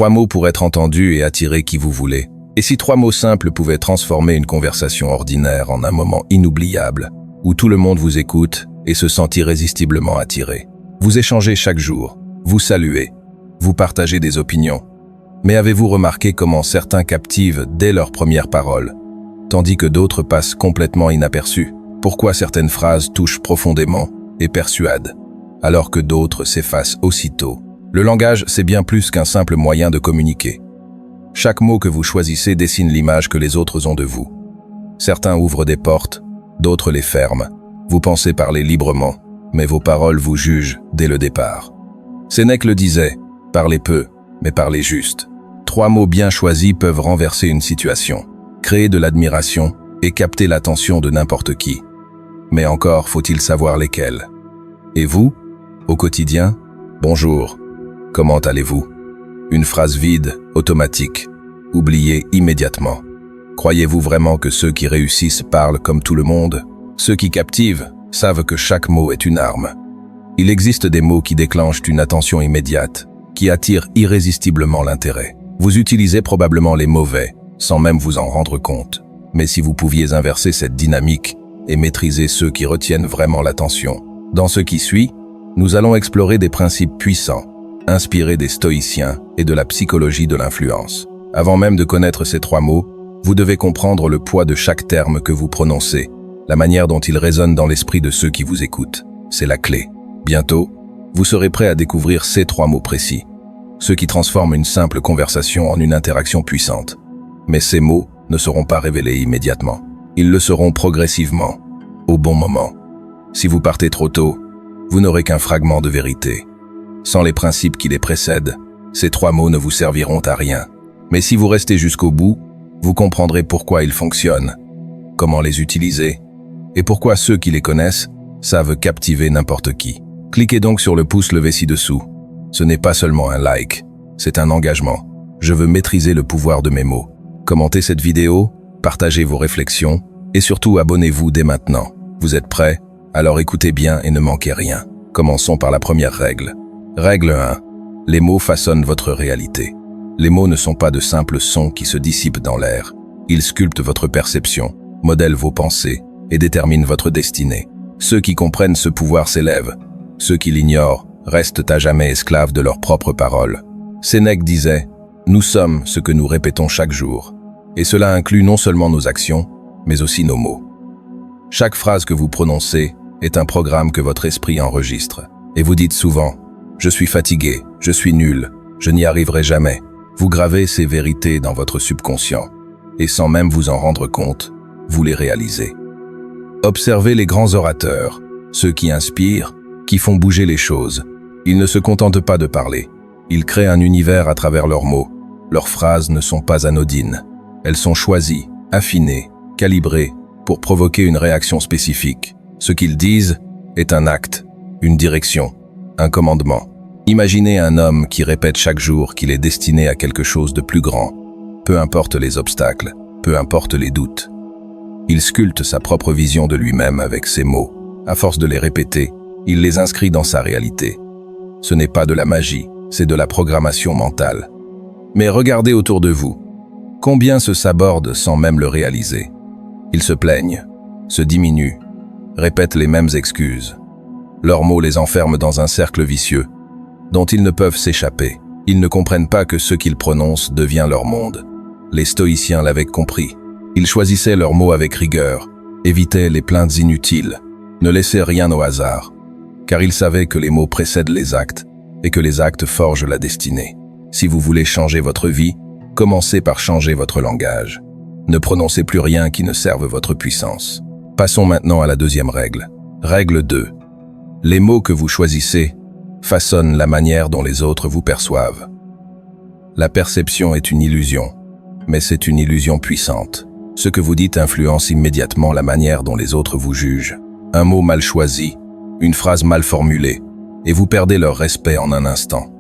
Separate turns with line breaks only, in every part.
3 mots pour être entendus et attirer qui vous voulez. Et si 3 mots simples pouvaient transformer une conversation ordinaire en un moment inoubliable, où tout le monde vous écoute et se sent irrésistiblement attiré. Vous échangez chaque jour, vous saluez, vous partagez des opinions. Mais avez-vous remarqué comment certains captivent dès leurs premières paroles, tandis que d'autres passent complètement inaperçus? Pourquoi certaines phrases touchent profondément et persuadent, alors que d'autres s'effacent aussitôt? Le langage, c'est bien plus qu'un simple moyen de communiquer. Chaque mot que vous choisissez dessine l'image que les autres ont de vous. Certains ouvrent des portes, d'autres les ferment. Vous pensez parler librement, mais vos paroles vous jugent dès le départ. Sénèque le disait, « Parlez peu, mais parlez juste ». 3 mots bien choisis peuvent renverser une situation, créer de l'admiration et capter l'attention de n'importe qui. Mais encore faut-il savoir lesquels. Et vous, au quotidien, bonjour, comment allez-vous? Une phrase vide, automatique, oubliée immédiatement. Croyez-vous vraiment que ceux qui réussissent parlent comme tout le monde? Ceux qui captivent savent que chaque mot est une arme. Il existe des mots qui déclenchent une attention immédiate, qui attirent irrésistiblement l'intérêt. Vous utilisez probablement les mauvais, sans même vous en rendre compte. Mais si vous pouviez inverser cette dynamique et maîtriser ceux qui retiennent vraiment l'attention. Dans ce qui suit, nous allons explorer des principes puissants, inspirés des stoïciens et de la psychologie de l'influence. Avant même de connaître ces 3 mots, vous devez comprendre le poids de chaque terme que vous prononcez, la manière dont il résonne dans l'esprit de ceux qui vous écoutent. C'est la clé. Bientôt, vous serez prêt à découvrir ces 3 mots précis, ceux qui transforment une simple conversation en une interaction puissante. Mais ces mots ne seront pas révélés immédiatement. Ils le seront progressivement, au bon moment. Si vous partez trop tôt, vous n'aurez qu'un fragment de vérité. Sans les principes qui les précèdent, ces 3 mots ne vous serviront à rien. Mais si vous restez jusqu'au bout, vous comprendrez pourquoi ils fonctionnent, comment les utiliser, et pourquoi ceux qui les connaissent savent captiver n'importe qui. Cliquez donc sur le pouce levé ci-dessous. Ce n'est pas seulement un like, c'est un engagement. Je veux maîtriser le pouvoir de mes mots. Commentez cette vidéo, partagez vos réflexions, et surtout abonnez-vous dès maintenant. Vous êtes prêts? Alors écoutez bien et ne manquez rien. Commençons par la première règle. Règle 1. Les mots façonnent votre réalité. Les mots ne sont pas de simples sons qui se dissipent dans l'air. Ils sculptent votre perception, modèlent vos pensées et déterminent votre destinée. Ceux qui comprennent ce pouvoir s'élèvent. Ceux qui l'ignorent restent à jamais esclaves de leurs propres paroles. Sénèque disait « Nous sommes ce que nous répétons chaque jour ». Et cela inclut non seulement nos actions, mais aussi nos mots. Chaque phrase que vous prononcez est un programme que votre esprit enregistre. Et vous dites souvent « Je suis fatigué, je suis nul, je n'y arriverai jamais ». Vous gravez ces vérités dans votre subconscient, et sans même vous en rendre compte, vous les réalisez. Observez les grands orateurs, ceux qui inspirent, qui font bouger les choses. Ils ne se contentent pas de parler. Ils créent un univers à travers leurs mots. Leurs phrases ne sont pas anodines. Elles sont choisies, affinées, calibrées pour provoquer une réaction spécifique. Ce qu'ils disent est un acte, une direction, un commandement. Imaginez un homme qui répète chaque jour qu'il est destiné à quelque chose de plus grand, peu importe les obstacles, peu importe les doutes. Il sculpte sa propre vision de lui-même avec ses mots. À force de les répéter, il les inscrit dans sa réalité. Ce n'est pas de la magie, c'est de la programmation mentale. Mais regardez autour de vous. Combien se sabordent sans même le réaliser? Ils se plaignent, se diminuent, répètent les mêmes excuses. Leurs mots les enferment dans un cercle vicieux, dont ils ne peuvent s'échapper. Ils ne comprennent pas que ce qu'ils prononcent devient leur monde. Les stoïciens l'avaient compris. Ils choisissaient leurs mots avec rigueur, évitaient les plaintes inutiles, ne laissaient rien au hasard, car ils savaient que les mots précèdent les actes et que les actes forgent la destinée. Si vous voulez changer votre vie, commencez par changer votre langage. Ne prononcez plus rien qui ne serve votre puissance. Passons maintenant à la deuxième règle. Règle 2. Les mots que vous choisissez façonnent la manière dont les autres vous perçoivent. La perception est une illusion, mais c'est une illusion puissante. Ce que vous dites influence immédiatement la manière dont les autres vous jugent. Un mot mal choisi, une phrase mal formulée, et vous perdez leur respect en un instant.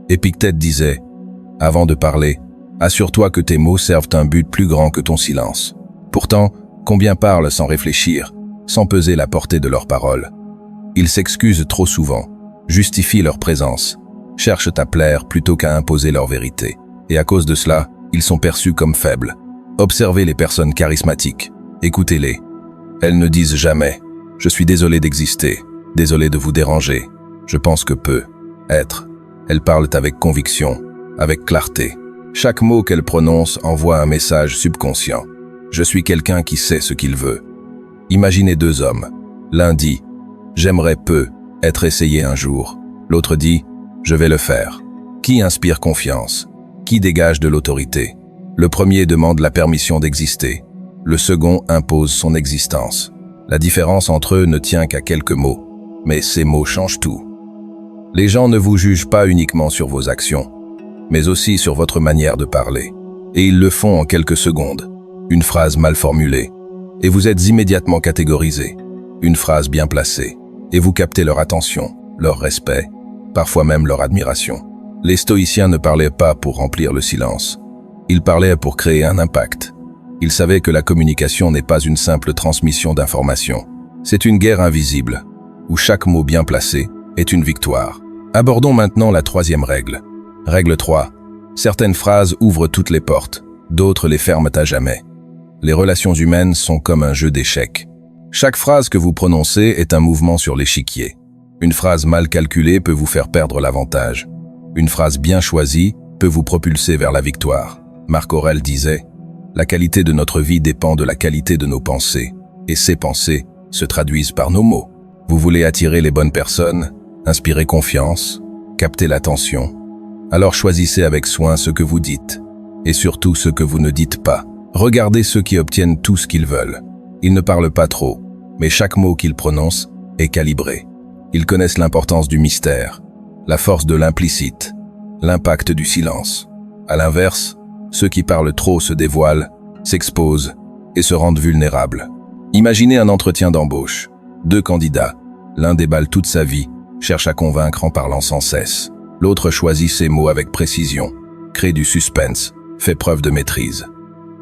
Épictète disait « Avant de parler, assure-toi que tes mots servent un but plus grand que ton silence. » Pourtant, combien parlent sans réfléchir, sans peser la portée de leurs paroles? Ils s'excusent trop souvent, justifient leur présence, cherchent à plaire plutôt qu'à imposer leur vérité. Et à cause de cela, ils sont perçus comme faibles. Observez les personnes charismatiques. Écoutez-les. Elles ne disent jamais « Je suis désolé d'exister, désolé de vous déranger, je pense que peut être ». Elles parlent avec conviction, avec clarté. Chaque mot qu'elles prononcent envoie un message subconscient. Je suis quelqu'un qui sait ce qu'il veut. Imaginez deux hommes. L'un dit « J'aimerais peu être essayé un jour ». L'autre dit « Je vais le faire ». Qui inspire confiance? Qui dégage de l'autorité? Le premier demande la permission d'exister. Le second impose son existence. La différence entre eux ne tient qu'à quelques mots. Mais ces mots changent tout. Les gens ne vous jugent pas uniquement sur vos actions, mais aussi sur votre manière de parler. Et ils le font en quelques secondes. Une phrase mal formulée, et vous êtes immédiatement catégorisé. Une phrase bien placée, et vous captez leur attention, leur respect, parfois même leur admiration. Les stoïciens ne parlaient pas pour remplir le silence. Ils parlaient pour créer un impact. Ils savaient que la communication n'est pas une simple transmission d'informations. C'est une guerre invisible, où chaque mot bien placé est une victoire. Abordons maintenant la troisième règle. Règle 3. Certaines phrases ouvrent toutes les portes, d'autres les ferment à jamais. Les relations humaines sont comme un jeu d'échecs. Chaque phrase que vous prononcez est un mouvement sur l'échiquier. Une phrase mal calculée peut vous faire perdre l'avantage. Une phrase bien choisie peut vous propulser vers la victoire. Marc Aurèle disait « La qualité de notre vie dépend de la qualité de nos pensées, et ces pensées se traduisent par nos mots. » Vous voulez attirer les bonnes personnes, inspirer confiance, capter l'attention. Alors choisissez avec soin ce que vous dites, et surtout ce que vous ne dites pas. Regardez ceux qui obtiennent tout ce qu'ils veulent. Ils ne parlent pas trop, mais chaque mot qu'ils prononcent est calibré. Ils connaissent l'importance du mystère, la force de l'implicite, l'impact du silence. À l'inverse, ceux qui parlent trop se dévoilent, s'exposent et se rendent vulnérables. Imaginez un entretien d'embauche. Deux candidats, l'un déballe toute sa vie, cherche à convaincre en parlant sans cesse. L'autre choisit ses mots avec précision, crée du suspense, fait preuve de maîtrise.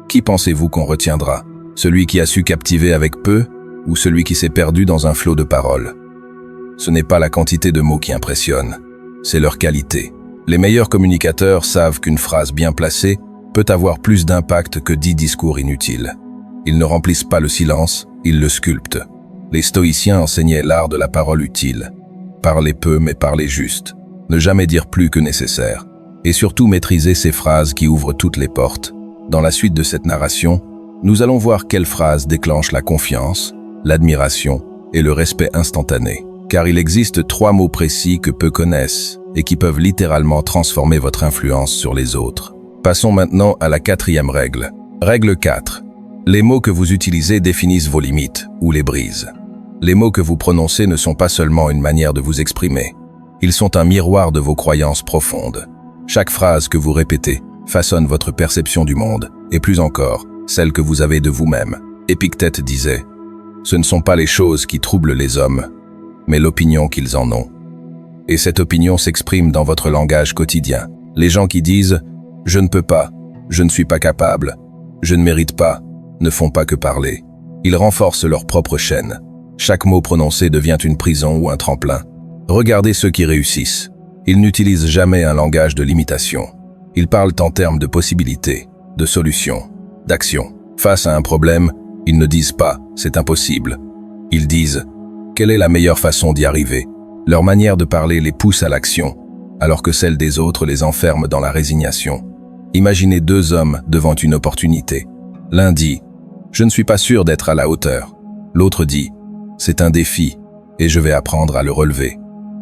Qui pensez-vous qu'on retiendra? Celui qui a su captiver avec peu ou celui qui s'est perdu dans un flot de paroles? Ce n'est pas la quantité de mots qui impressionne, c'est leur qualité. Les meilleurs communicateurs savent qu'une phrase bien placée peut avoir plus d'impact que 10 discours inutiles. Ils ne remplissent pas le silence, ils le sculptent. Les stoïciens enseignaient l'art de la parole utile. Parler peu mais parler juste. Ne jamais dire plus que nécessaire. Et surtout maîtriser ces phrases qui ouvrent toutes les portes. Dans la suite de cette narration, nous allons voir quelles phrases déclenchent la confiance, l'admiration et le respect instantané. Car il existe 3 mots précis que peu connaissent et qui peuvent littéralement transformer votre influence sur les autres. Passons maintenant à la 4e règle. Règle 4. Les mots que vous utilisez définissent vos limites ou les brisent. Les mots que vous prononcez ne sont pas seulement une manière de vous exprimer. Ils sont un miroir de vos croyances profondes. Chaque phrase que vous répétez façonne votre perception du monde, et plus encore, celle que vous avez de vous-même. Épictète disait « Ce ne sont pas les choses qui troublent les hommes, mais l'opinion qu'ils en ont. » Et cette opinion s'exprime dans votre langage quotidien. Les gens qui disent « Je ne peux pas, je ne suis pas capable, je ne mérite pas », ne font pas que parler. Ils renforcent leur propre chaîne. Chaque mot prononcé devient une prison ou un tremplin. Regardez ceux qui réussissent. Ils n'utilisent jamais un langage de limitation. Ils parlent en termes de possibilités, de solutions, d'actions. Face à un problème, ils ne disent pas « c'est impossible ». Ils disent « quelle est la meilleure façon d'y arriver ?» Leur manière de parler les pousse à l'action, alors que celle des autres les enferme dans la résignation. Imaginez 2 hommes devant une opportunité. L'un dit « je ne suis pas sûr d'être à la hauteur ». L'autre dit « c'est un défi et je vais apprendre à le relever ».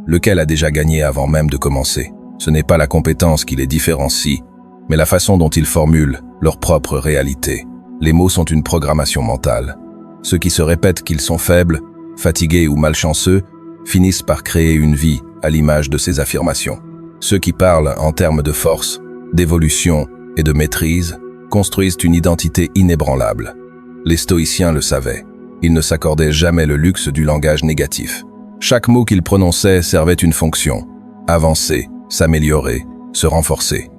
Lequel a déjà gagné avant même de commencer? Ce n'est pas la compétence qui les différencie, mais la façon dont ils formulent leur propre réalité. Les mots sont une programmation mentale. Ceux qui se répètent qu'ils sont faibles, fatigués ou malchanceux finissent par créer une vie à l'image de ces affirmations. Ceux qui parlent en termes de force, d'évolution et de maîtrise construisent une identité inébranlable. Les stoïciens le savaient. Ils ne s'accordaient jamais le luxe du langage négatif. Chaque mot qu'ils prononçaient servait une fonction. Avancer, s'améliorer, se renforcer.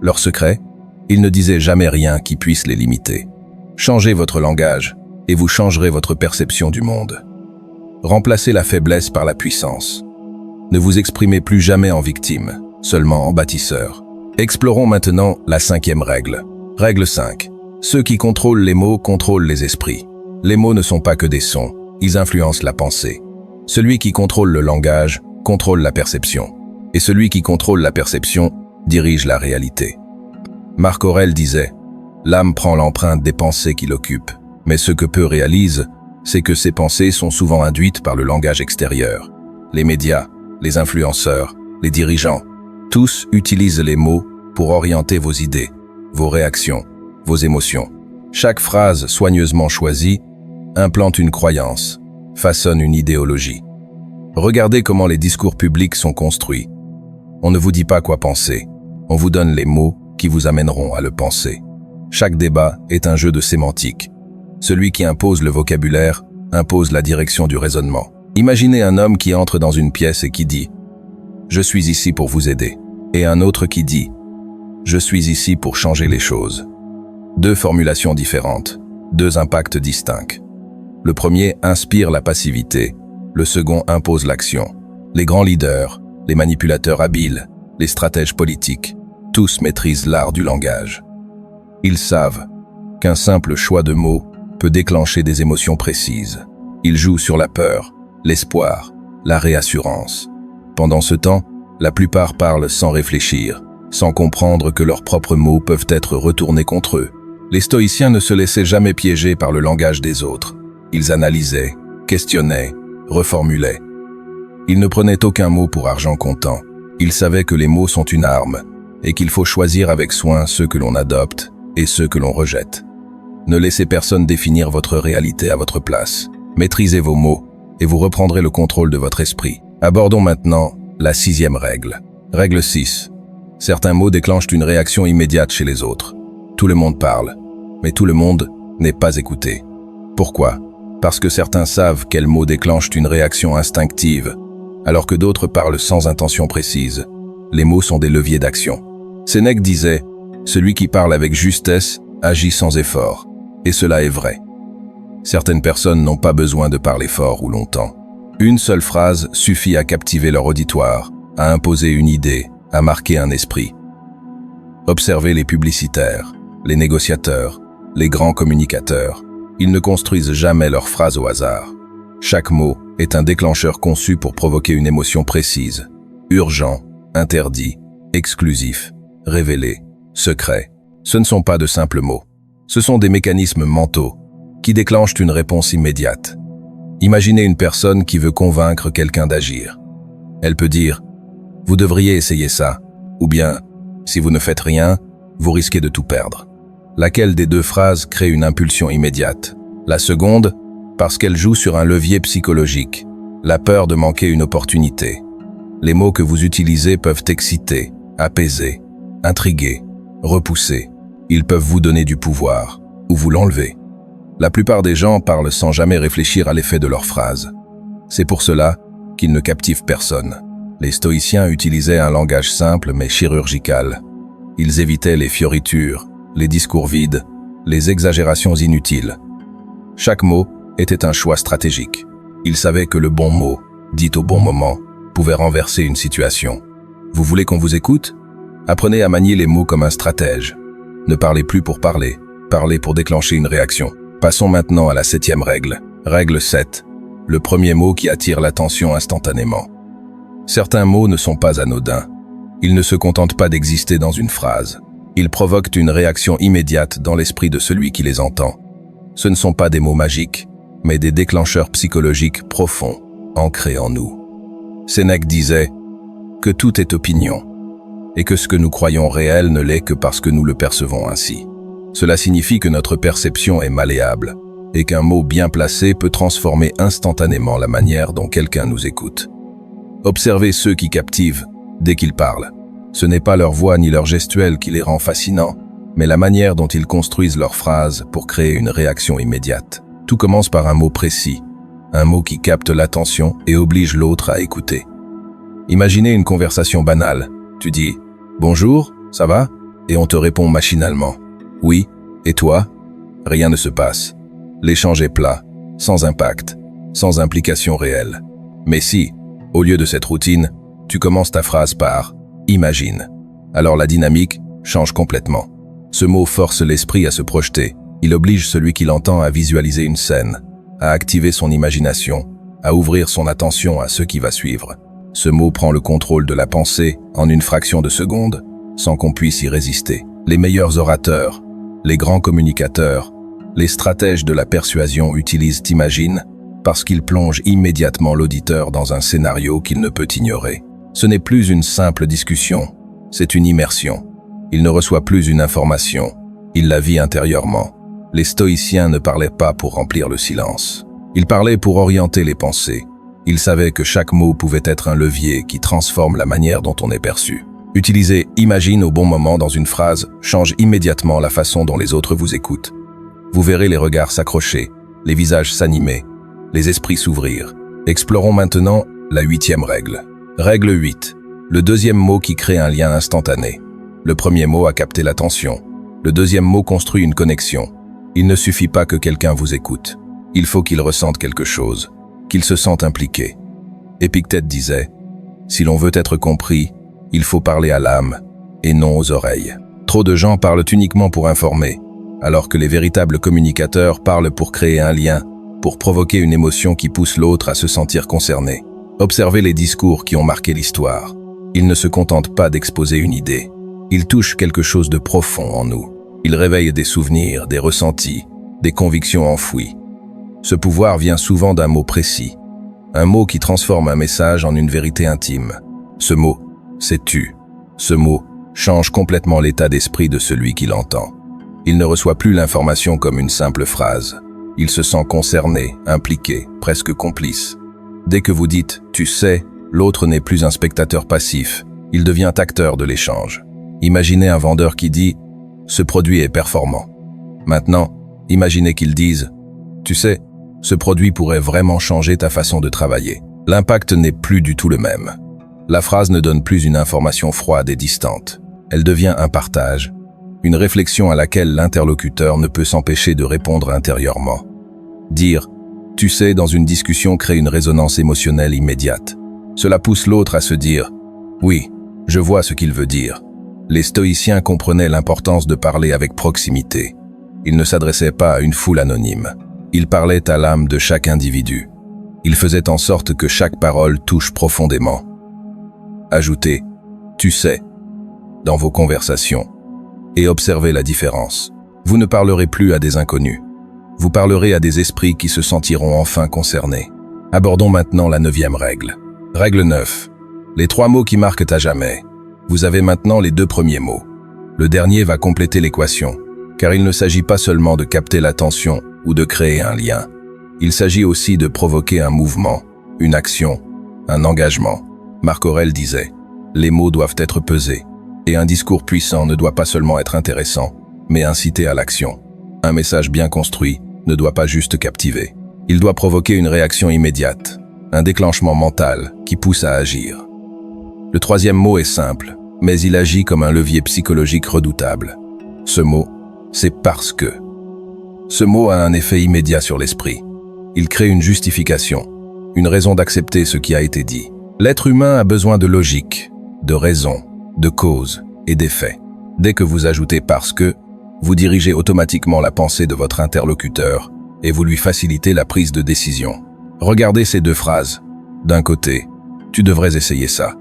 Leur secret? Ils ne disaient jamais rien qui puisse les limiter. Changez votre langage et vous changerez votre perception du monde. Remplacez la faiblesse par la puissance. Ne vous exprimez plus jamais en victime, seulement en bâtisseur. Explorons maintenant la 5e règle. Règle 5. Ceux qui contrôlent les mots contrôlent les esprits. Les mots ne sont pas que des sons, ils influencent la pensée. Celui qui contrôle le langage contrôle la perception. Et celui qui contrôle la perception dirige la réalité. Marc Aurèle disait « L'âme prend l'empreinte des pensées qui l'occupent, mais ce que peu réalisent, c'est que ces pensées sont souvent induites par le langage extérieur. Les médias, les influenceurs, les dirigeants, tous utilisent les mots pour orienter vos idées, vos réactions, vos émotions. Chaque phrase soigneusement choisie implante une croyance, façonne une idéologie. Regardez comment les discours publics sont construits. On ne vous dit pas quoi penser, on vous donne les mots qui vous amèneront à le penser. Chaque débat est un jeu de sémantique. Celui qui impose le vocabulaire impose la direction du raisonnement. Imaginez un homme qui entre dans une pièce et qui dit « Je suis ici pour vous aider » et un autre qui dit « Je suis ici pour changer les choses ». Deux formulations différentes, deux impacts distincts. Le premier inspire la passivité, le second impose l'action. Les grands leaders, les manipulateurs habiles, les stratèges politiques, tous maîtrisent l'art du langage. Ils savent qu'un simple choix de mots peut déclencher des émotions précises. Ils jouent sur la peur, l'espoir, la réassurance. Pendant ce temps, la plupart parlent sans réfléchir, sans comprendre que leurs propres mots peuvent être retournés contre eux. Les stoïciens ne se laissaient jamais piéger par le langage des autres. Ils analysaient, questionnaient, reformulaient. Ils ne prenaient aucun mot pour argent comptant. Ils savaient que les mots sont une arme et qu'il faut choisir avec soin ceux que l'on adopte et ceux que l'on rejette. Ne laissez personne définir votre réalité à votre place. Maîtrisez vos mots et vous reprendrez le contrôle de votre esprit. Abordons maintenant la 6e règle. Règle 6. Certains mots déclenchent une réaction immédiate chez les autres. Tout le monde parle, mais tout le monde n'est pas écouté. Pourquoi? Parce que certains savent quels mots déclenchent une réaction instinctive, alors que d'autres parlent sans intention précise. Les mots sont des leviers d'action. Sénèque disait « Celui qui parle avec justesse agit sans effort », et cela est vrai. Certaines personnes n'ont pas besoin de parler fort ou longtemps. Une seule phrase suffit à captiver leur auditoire, à imposer une idée, à marquer un esprit. Observez les publicitaires, les négociateurs, les grands communicateurs. Ils ne construisent jamais leurs phrases au hasard. Chaque mot est un déclencheur conçu pour provoquer une émotion précise. Urgent, interdit, exclusif, révélé, secret. Ce ne sont pas de simples mots. Ce sont des mécanismes mentaux qui déclenchent une réponse immédiate. Imaginez une personne qui veut convaincre quelqu'un d'agir. Elle peut dire « Vous devriez essayer ça » ou bien « Si vous ne faites rien, vous risquez de tout perdre ». Laquelle des deux phrases crée une impulsion immédiate? La seconde, parce qu'elle joue sur un levier psychologique, la peur de manquer une opportunité. Les mots que vous utilisez peuvent exciter, apaiser, intriguer, repousser. Ils peuvent vous donner du pouvoir ou vous l'enlever. La plupart des gens parlent sans jamais réfléchir à l'effet de leurs phrases. C'est pour cela qu'ils ne captivent personne. Les stoïciens utilisaient un langage simple mais chirurgical. Ils évitaient les fioritures, les discours vides, les exagérations inutiles. Chaque mot était un choix stratégique. Ils savaient que le bon mot, dit au bon moment, pouvait renverser une situation. Vous voulez qu'on vous écoute? Apprenez à manier les mots comme un stratège. Ne parlez plus pour parler, parlez pour déclencher une réaction. Passons maintenant à la 7e règle. Règle 7. Le premier mot qui attire l'attention instantanément. Certains mots ne sont pas anodins. Ils ne se contentent pas d'exister dans une phrase. Ils provoquent une réaction immédiate dans l'esprit de celui qui les entend. Ce ne sont pas des mots magiques, mais des déclencheurs psychologiques profonds, ancrés en nous. Sénèque disait que tout est opinion, et que ce que nous croyons réel ne l'est que parce que nous le percevons ainsi. Cela signifie que notre perception est malléable, et qu'un mot bien placé peut transformer instantanément la manière dont quelqu'un nous écoute. Observez ceux qui captivent dès qu'ils parlent. Ce n'est pas leur voix ni leur gestuelle qui les rend fascinants, mais la manière dont ils construisent leurs phrases pour créer une réaction immédiate. Tout commence par un mot précis, un mot qui capte l'attention et oblige l'autre à écouter. Imaginez une conversation banale. Tu dis « Bonjour, ça va ?» et on te répond machinalement « Oui, et toi ?» Rien ne se passe. L'échange est plat, sans impact, sans implication réelle. Mais si, au lieu de cette routine, tu commences ta phrase par « Imagine ». alors la dynamique change complètement. Ce mot force l'esprit à se projeter. Il oblige celui qui l'entend à visualiser une scène, à activer son imagination, à ouvrir son attention à ce qui va suivre. Ce mot prend le contrôle de la pensée en une fraction de seconde, sans qu'on puisse y résister. Les meilleurs orateurs, les grands communicateurs, les stratèges de la persuasion utilisent Imagine parce qu'ils plongent immédiatement l'auditeur dans un scénario qu'il ne peut ignorer. Ce n'est plus une simple discussion, c'est une immersion. Il ne reçoit plus une information, il la vit intérieurement. Les stoïciens ne parlaient pas pour remplir le silence. Ils parlaient pour orienter les pensées. Ils savaient que chaque mot pouvait être un levier qui transforme la manière dont on est perçu. Utiliser « imagine » au bon moment dans une phrase change immédiatement la façon dont les autres vous écoutent. Vous verrez les regards s'accrocher, les visages s'animer, les esprits s'ouvrir. Explorons maintenant la 8e règle. Règle 8. Le deuxième mot qui crée un lien instantané. Le premier mot a capté l'attention. Le deuxième mot construit une connexion. Il ne suffit pas que quelqu'un vous écoute. Il faut qu'il ressente quelque chose, qu'il se sente impliqué. Épictète disait « Si l'on veut être compris, il faut parler à l'âme et non aux oreilles ». Trop de gens parlent uniquement pour informer, alors que les véritables communicateurs parlent pour créer un lien, pour provoquer une émotion qui pousse l'autre à se sentir concerné. Observez les discours qui ont marqué l'histoire. Ils ne se contentent pas d'exposer une idée. Ils touchent quelque chose de profond en nous. Ils réveillent des souvenirs, des ressentis, des convictions enfouies. Ce pouvoir vient souvent d'un mot précis, un mot qui transforme un message en une vérité intime. Ce mot, c'est « tu ». Ce mot change complètement l'état d'esprit de celui qui l'entend. Il ne reçoit plus l'information comme une simple phrase. Il se sent concerné, impliqué, presque complice. Dès que vous dites « tu sais », l'autre n'est plus un spectateur passif, il devient acteur de l'échange. Imaginez un vendeur qui dit « ce produit est performant ». Maintenant, imaginez qu'il dise « tu sais, ce produit pourrait vraiment changer ta façon de travailler ». L'impact n'est plus du tout le même. La phrase ne donne plus une information froide et distante. Elle devient un partage, une réflexion à laquelle l'interlocuteur ne peut s'empêcher de répondre intérieurement. Dire « tu sais » dans une discussion crée une résonance émotionnelle immédiate. Cela pousse l'autre à se dire « oui, je vois ce qu'il veut dire ». Les stoïciens comprenaient l'importance de parler avec proximité. Ils ne s'adressaient pas à une foule anonyme. Ils parlaient à l'âme de chaque individu. Ils faisaient en sorte que chaque parole touche profondément. Ajoutez « tu sais » dans vos conversations et observez la différence. Vous ne parlerez plus à des inconnus. Vous parlerez à des esprits qui se sentiront enfin concernés. Abordons maintenant la 9e règle. Règle 9. Les 3 mots qui marquent à jamais. Vous avez maintenant les 2 premiers mots. Le dernier va compléter l'équation, car il ne s'agit pas seulement de capter l'attention ou de créer un lien. Il s'agit aussi de provoquer un mouvement, une action, un engagement. Marc Aurèle disait « Les mots doivent être pesés, et un discours puissant ne doit pas seulement être intéressant, mais inciter à l'action. Un message bien construit ne doit pas juste captiver. Il doit provoquer une réaction immédiate, un déclenchement mental qui pousse à agir. » Le 3e mot est simple, mais il agit comme un levier psychologique redoutable. Ce mot, c'est « parce que ». Ce mot a un effet immédiat sur l'esprit. Il crée une justification, une raison d'accepter ce qui a été dit. L'être humain a besoin de logique, de raison, de cause et d'effet. Dès que vous ajoutez « parce que », vous dirigez automatiquement la pensée de votre interlocuteur et vous lui facilitez la prise de décision. Regardez ces 2 phrases. D'un côté, « tu devrais essayer ça ».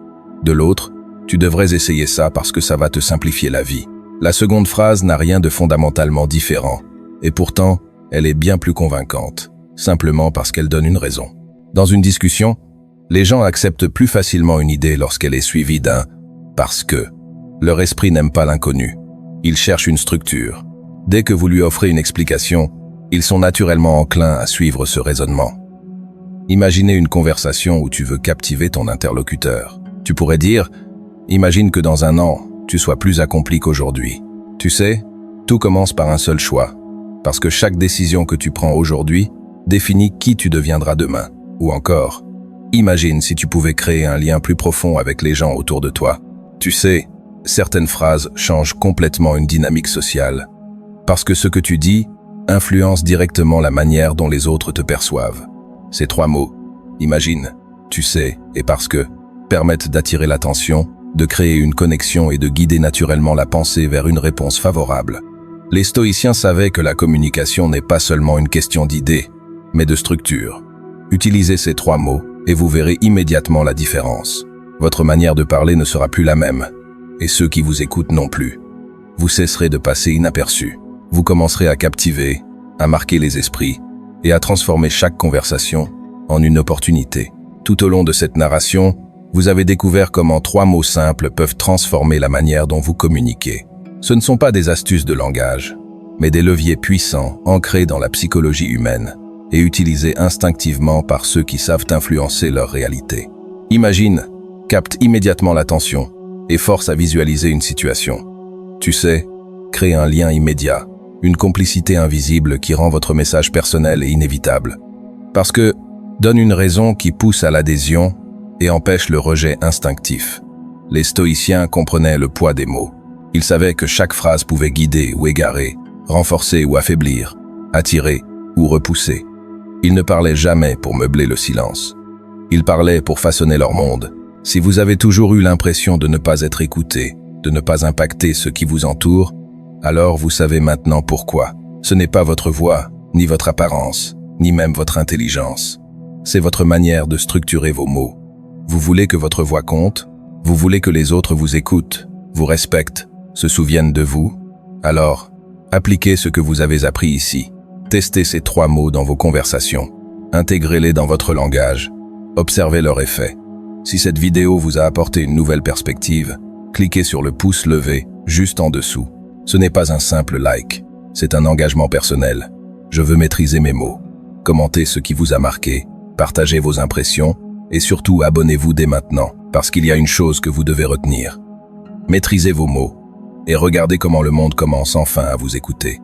De l'autre, « tu devrais essayer ça parce que ça va te simplifier la vie ». La seconde phrase n'a rien de fondamentalement différent, et pourtant, elle est bien plus convaincante, simplement parce qu'elle donne une raison. Dans une discussion, les gens acceptent plus facilement une idée lorsqu'elle est suivie d'un « parce que ». Leur esprit n'aime pas l'inconnu. Ils cherchent une structure. Dès que vous lui offrez une explication, ils sont naturellement enclins à suivre ce raisonnement. Imaginez une conversation où tu veux captiver ton interlocuteur. Tu pourrais dire « Imagine que dans 1 an, tu sois plus accompli qu'aujourd'hui. Tu sais, tout commence par un seul choix, parce que chaque décision que tu prends aujourd'hui définit qui tu deviendras demain. » Ou encore, imagine si tu pouvais créer un lien plus profond avec les gens autour de toi. Tu sais, certaines phrases changent complètement une dynamique sociale, parce que ce que tu dis influence directement la manière dont les autres te perçoivent. Ces 3 mots, imagine, tu sais et parce que, permettent d'attirer l'attention, de créer une connexion et de guider naturellement la pensée vers une réponse favorable. Les stoïciens savaient que la communication n'est pas seulement une question d'idées, mais de structure. Utilisez ces 3 mots et vous verrez immédiatement la différence. Votre manière de parler ne sera plus la même, et ceux qui vous écoutent non plus. Vous cesserez de passer inaperçu. Vous commencerez à captiver, à marquer les esprits, et à transformer chaque conversation en une opportunité. Tout au long de cette narration, vous avez découvert comment 3 mots simples peuvent transformer la manière dont vous communiquez. Ce ne sont pas des astuces de langage, mais des leviers puissants ancrés dans la psychologie humaine et utilisés instinctivement par ceux qui savent influencer leur réalité. Imagine, capte immédiatement l'attention et force à visualiser une situation. Tu sais, crée un lien immédiat, une complicité invisible qui rend votre message personnel et inévitable. Parce que donne une raison qui pousse à l'adhésion et empêche le rejet instinctif. Les stoïciens comprenaient le poids des mots. Ils savaient que chaque phrase pouvait guider ou égarer, renforcer ou affaiblir, attirer ou repousser. Ils ne parlaient jamais pour meubler le silence. Ils parlaient pour façonner leur monde. Si vous avez toujours eu l'impression de ne pas être écouté, de ne pas impacter ceux qui vous entourent, alors vous savez maintenant pourquoi. Ce n'est pas votre voix, ni votre apparence, ni même votre intelligence. C'est votre manière de structurer vos mots. Vous voulez que votre voix compte, vous voulez que les autres vous écoutent, vous respectent, se souviennent de vous. Alors, appliquez ce que vous avez appris ici. Testez ces 3 mots dans vos conversations. Intégrez-les dans votre langage. Observez leur effet. Si cette vidéo vous a apporté une nouvelle perspective, cliquez sur le pouce levé juste en dessous. Ce n'est pas un simple like, c'est un engagement personnel. Je veux maîtriser mes mots. Commentez ce qui vous a marqué, partagez vos impressions et surtout abonnez-vous dès maintenant parce qu'il y a une chose que vous devez retenir. Maîtrisez vos mots et regardez comment le monde commence enfin à vous écouter.